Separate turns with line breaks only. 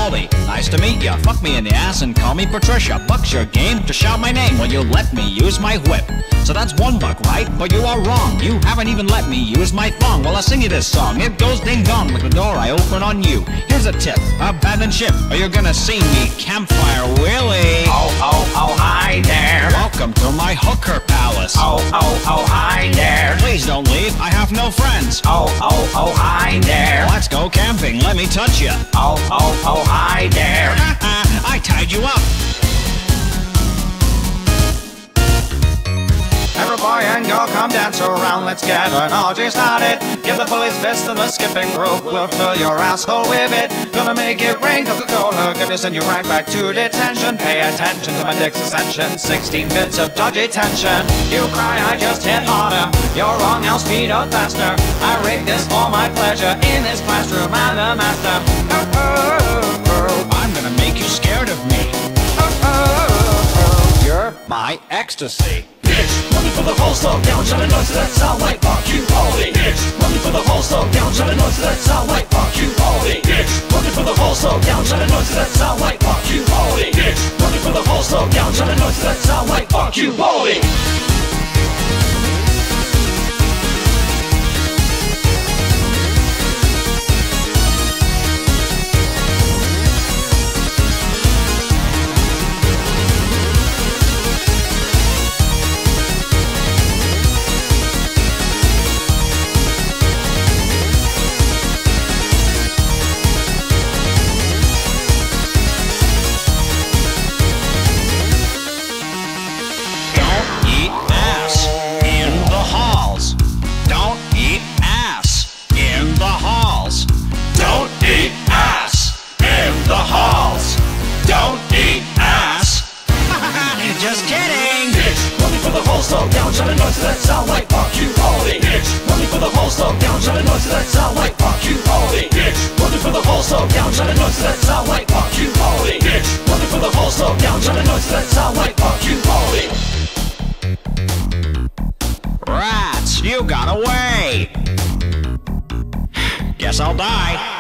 baldi. Nice to meet ya. Fuck me in the ass and call me Patricia. Buck's your game to shout my name. Will you let me use my whip? So that's $1, right? But you are wrong. You haven't even let me use my thong. Well, I'll sing you this song. It goes ding dong like the door I open on you. Here's a tip. Abandon ship or you're gonna see me Campfire Willie.
Oh, oh, oh, hi there.
Welcome to my hooker palace.
Oh, oh, oh, hi there.
Please don't leave. I have no friends.
Oh, oh, oh, hi there.
Let's go camping. Let me touch ya.
Oh, oh, oh, hi there.
I tied you up.
Every boy and girl come dance around, let's get an orgy started. Give the police fist and the skipping rope, we'll fill your asshole with it. Gonna make it rain Coca-Cola, gonna send you right back to detention. Pay attention to my dick's ascension, 16 bits of dodgy tension. You cry, I just hit harder, you're wrong, I'll speed up faster. I rig this for my pleasure, in this classroom I'm the master. Oh, oh, oh.
I'm gonna make you scared of me.
Oh, oh, oh.
You're my ecstasy.
Bitch, running for the whole slow down, trying to noise that sound like fuck you, holy bitch. Running for the whole slow down, trying to noise that sound like fuck you, holy bitch. Running for the whole slow down, trying to noise that sound like fuck you, holy bitch. Running for the whole slow down, trying to noise that sound like fuck you, holy.
Just kidding!
Bitch, running for the whole slow down, trying to noise that sound like fuck you, holy bitch. Running for the whole slow down, trying to noise that sound like fuck you, holy bitch. Running for the whole slow down, trying to noise that sound like fuck you, holy bitch. Running for the whole slow down, trying to noise that sound like fuck you, holy.
Rats, you got away! Guess I'll die.